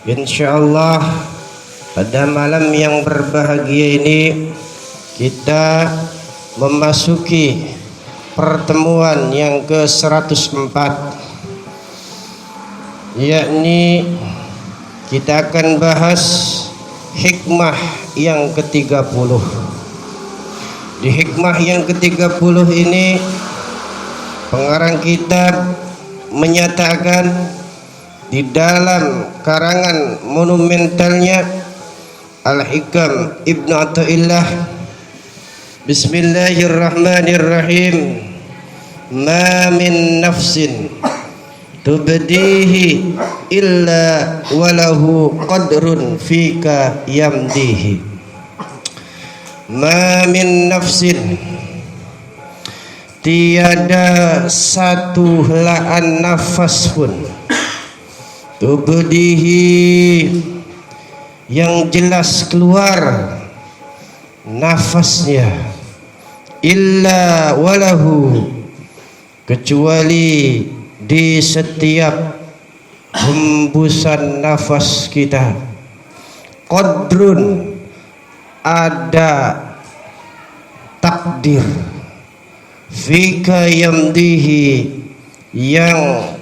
Insyaallah pada malam yang berbahagia ini kita memasuki pertemuan yang ke-104, yakni kita akan bahas hikmah yang ke-30. Di hikmah yang ke-30 ini pengarang kitab menyatakan di dalam karangan monumentalnya Al-Hikam Ibnu Athaillah, Bismillahirrahmanirrahim. Ma min nafsin tubdihi illa walahu qadrun fika yamdihi. Ma min nafsin, tiada satu helaan nafas pun, tubdihi, yang jelas keluar nafasnya, illa walahu, kecuali di setiap hembusan nafas kita, qadrun, ada takdir, fika yamdihi, yang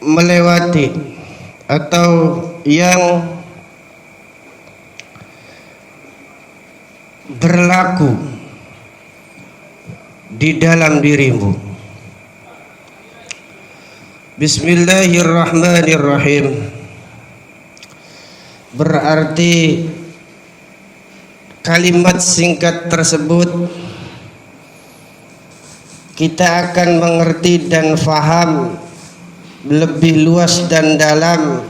melewati atau yang berlaku di dalam dirimu. Bismillahirrahmanirrahim. Berarti kalimat singkat tersebut kita akan mengerti dan faham lebih luas dan dalam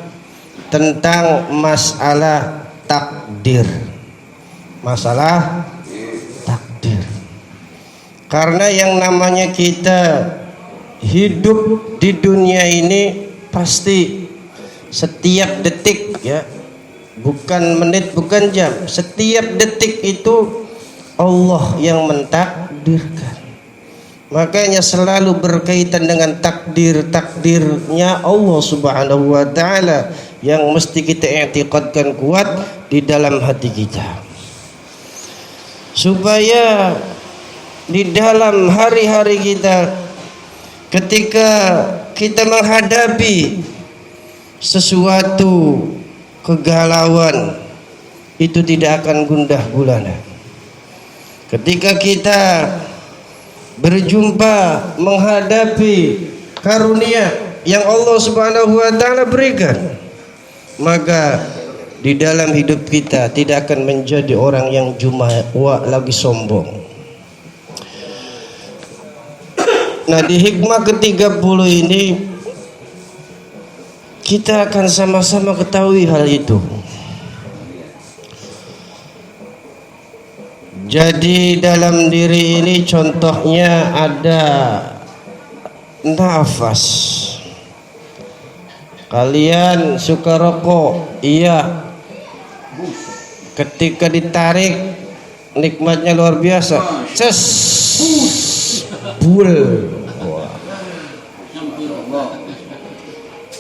tentang masalah takdir. Masalah takdir. Karena yang namanya kita hidup di dunia ini pasti setiap detik, ya, bukan menit, bukan jam, setiap detik itu Allah yang mentakdirkan. Makanya selalu berkaitan dengan takdirnya Allah Subhanahu wa taala yang mesti kita i'tiqadkan kuat di dalam hati kita, supaya di dalam hari-hari kita ketika kita menghadapi sesuatu kegalauan itu tidak akan gundah gulana. Ketika kita berjumpa menghadapi karunia yang Allah Subhanahu wa taala berikan, maka di dalam hidup kita tidak akan menjadi orang yang jumawa lagi sombong. Nah, di hikmah ke-30 ini kita akan sama-sama ketahui hal itu. Jadi dalam diri ini contohnya ada nafas. Kalian suka rokok? Iya. Ketika ditarik nikmatnya luar biasa. Ces, bul.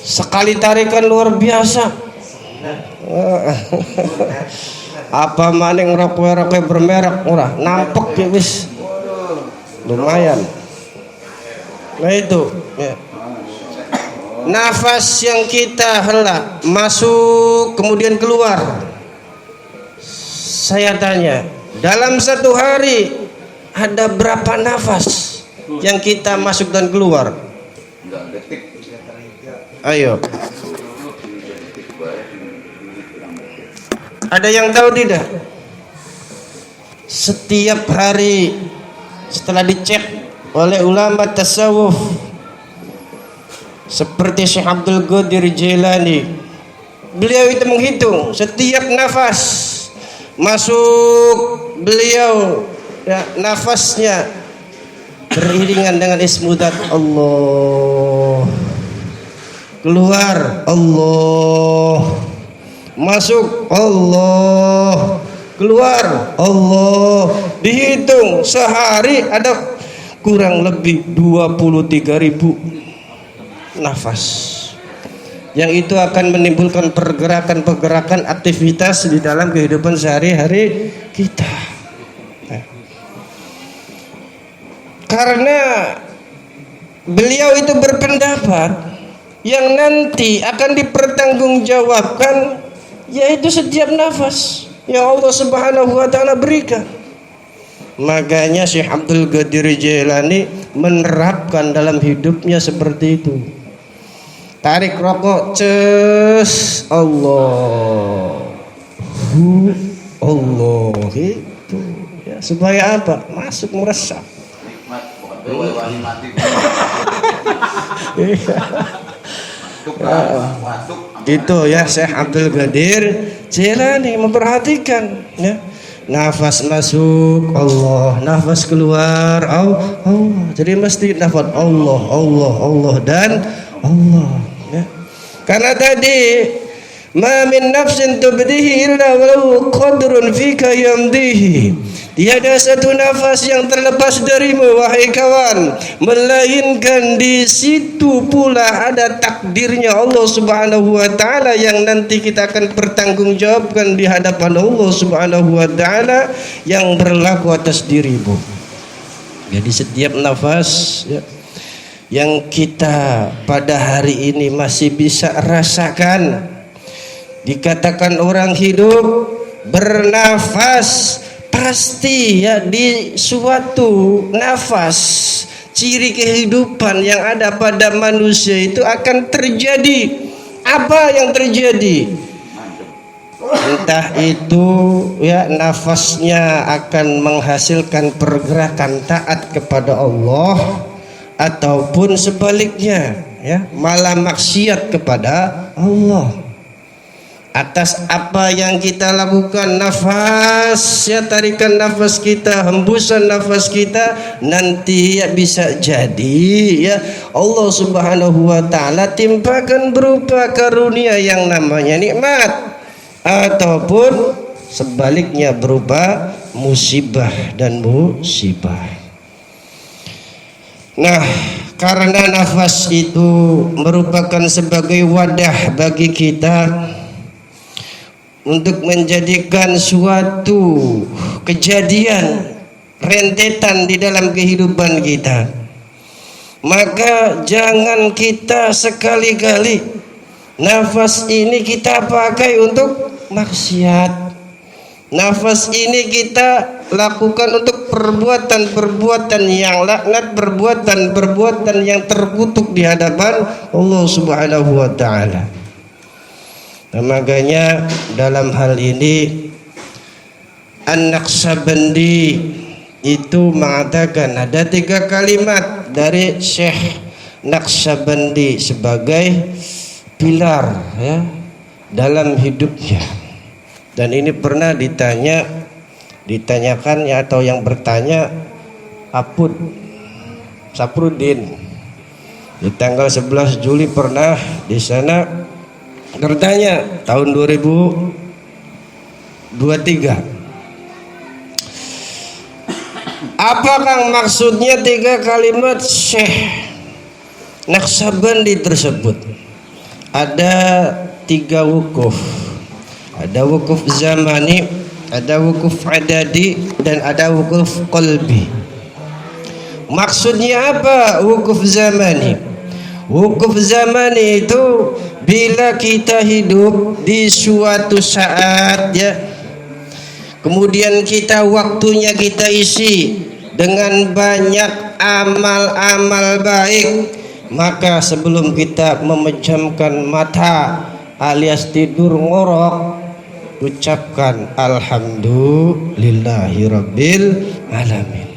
Sekali tarikan luar biasa. Apa maning rokok bermerek murah, nampek ya wis, lumayan. Nah itu, ya. Nafas yang kita hela masuk kemudian keluar. Saya tanya, dalam satu hari ada berapa nafas yang kita masuk dan keluar? Ayo. Ada yang tahu tidak? Setiap hari setelah dicek oleh ulama tasawuf seperti Syekh Abdul Qadir Jailani, beliau itu menghitung setiap nafas masuk beliau, ya, nafasnya beriringan dengan ismudzat Allah, keluar Allah, masuk Allah, keluar Allah. Dihitung sehari ada kurang lebih 23.000. nafas. Yang itu akan menimbulkan pergerakan-pergerakan aktivitas di dalam kehidupan sehari-hari kita. Karena beliau itu berpendapat yang nanti akan dipertanggungjawabkan yaitu setiap nafas yang Allah Subhanahu wa taala berikan. Makanya Syekh Abdul Qadir Jailani menerapkan dalam hidupnya seperti itu. Tarik rokok, ces, Allah, Allah, gitu. Ya, supaya apa? Masuk meresap. Gitu ya Syekh Abdul Qadir Jailani memperhatikan ya. Nafas masuk Allah, nafas keluar Allah. Jadi mesti nafas Allah, Allah, Allah dan Allah ya. Karena tadi ma min nafsin tubdihi illa walau qadrun fika yamdihi. Tiada satu nafas yang terlepas darimu wahai kawan, melainkan di situ pula ada takdirnya Allah Subhanahu wa taala yang nanti kita akan pertanggungjawabkan di hadapan Allah Subhanahu wa taala yang berlaku atas dirimu. Jadi setiap nafas ya, yang kita pada hari ini masih bisa rasakan, dikatakan orang hidup bernafas, pasti ya di suatu nafas ciri kehidupan yang ada pada manusia itu akan terjadi apa yang terjadi, entah itu ya nafasnya akan menghasilkan pergerakan taat kepada Allah ataupun sebaliknya ya malah maksiat kepada Allah. Atas apa yang kita lakukan, nafas ya, tarikan nafas kita, hembusan nafas kita, nanti ya bisa jadi ya Allah Subhanahu wa taala timpakan berupa karunia yang namanya nikmat ataupun sebaliknya berupa musibah dan musibah. Nah, karena nafas itu merupakan sebagai wadah bagi kita untuk menjadikan suatu kejadian rentetan di dalam kehidupan kita, maka jangan kita sekali-kali nafas ini kita pakai untuk maksiat. Nafas ini kita lakukan untuk perbuatan-perbuatan yang laknat, perbuatan-perbuatan yang terkutuk di hadapan Allah Subhanahu wa taala. Nah, makanya dalam hal ini An-Naqsabandi itu mengatakan ada 3 kalimat dari Syekh Naqsabandi sebagai pilar ya dalam hidupnya. Dan ini pernah ditanyakan ya, atau yang bertanya Apud Saprudin di tanggal 11 Juli pernah di sana bertanya tahun 2023, apakah maksudnya 3 kalimat Syekh Naqsabandi tersebut? Ada 3 wukuf, ada wukuf zamani, ada wukuf adadi, dan ada wukuf qalbi. Maksudnya apa wukuf zamani? Wukuf zamani itu bila kita hidup di suatu saat ya, kemudian kita waktunya kita isi dengan banyak amal-amal baik, maka sebelum kita memejamkan mata alias tidur ngorok, ucapkan alhamdulillahirabbil alamin.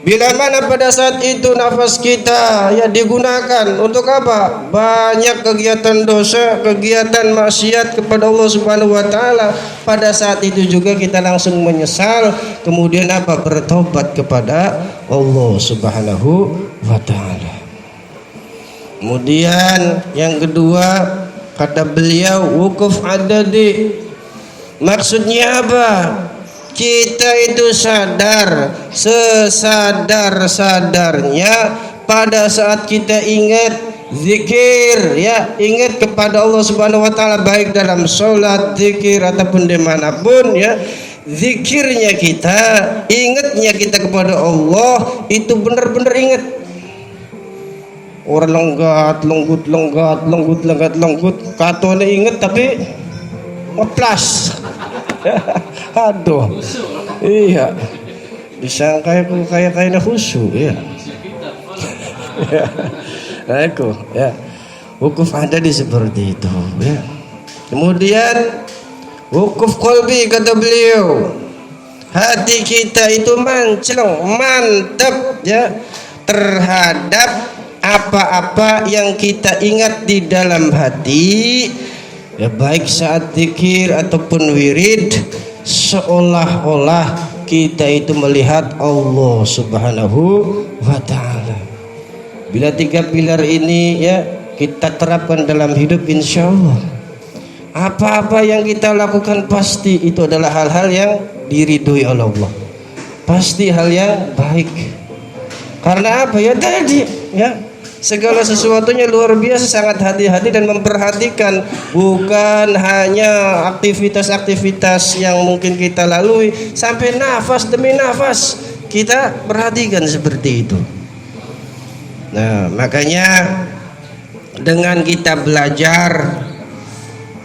Bila mana pada saat itu nafas kita ya digunakan untuk apa? Banyak kegiatan dosa, kegiatan maksiat kepada Allah Subhanahu wa taala, pada saat itu juga kita langsung menyesal, kemudian apa? Bertobat kepada Allah Subhanahu wa taala. Kemudian yang kedua kata beliau wukuf adadi. Maksudnya apa? Kita itu sadar sesadar-sadarnya pada saat kita ingat zikir, ya, ingat kepada Allah Subhanahu wa taala baik dalam salat, zikir ataupun dimanapun, ya. Zikirnya kita, ingatnya kita kepada Allah itu benar-benar ingat. Orang lenggut, katone inget tapi ngeplas. Aduh, iya, disangka aku kayak khusyuk, ya. Aku, ya, wukuf ada di seperti itu, ya. Kemudian wukuf qalbi, kata beliau, hati kita itu mantap, ya, terhadap apa-apa yang kita ingat di dalam hati, ya, baik saat zikir ataupun wirid, seolah-olah kita itu melihat Allah Subhanahu wa taala. Bila 3 pilar ini, ya, kita terapkan dalam hidup, insya Allah apa-apa yang kita lakukan pasti itu adalah hal-hal yang diridhoi oleh Allah, pasti hal yang baik. Karena apa? Ya tadi, ya, segala sesuatunya luar biasa, sangat hati-hati dan memperhatikan, bukan hanya aktivitas-aktivitas yang mungkin kita lalui, sampai nafas demi nafas kita perhatikan seperti itu. Nah, makanya dengan kita belajar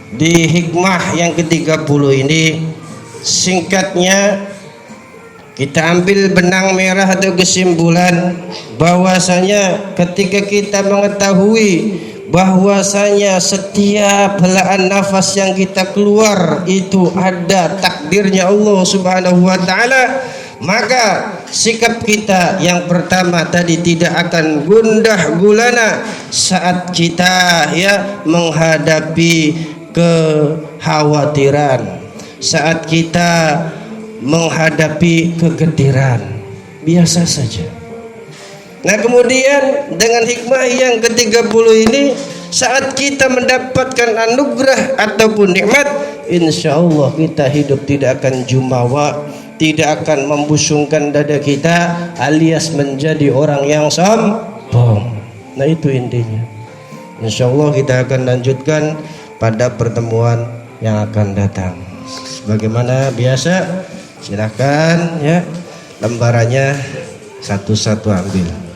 di hikmah yang ke-30 ini, singkatnya kita ambil benang merah atau kesimpulan bahwasanya ketika kita mengetahui bahwasanya setiap helaan nafas yang kita keluar itu ada takdirnya Allah Subhanahu wa taala, maka sikap kita yang pertama tadi tidak akan gundah gulana saat kita, ya, menghadapi kekhawatiran, saat kita menghadapi kegetiran, biasa saja. Nah, kemudian dengan hikmah yang ke-30 ini, saat kita mendapatkan anugerah ataupun nikmat, insya Allah kita hidup tidak akan jumawa, tidak akan membusungkan dada kita, alias menjadi orang yang sombong. Nah, itu intinya. Insya Allah kita akan lanjutkan pada pertemuan yang akan datang. Sebagaimana biasa, silakan, ya, lembarannya satu-satu ambil.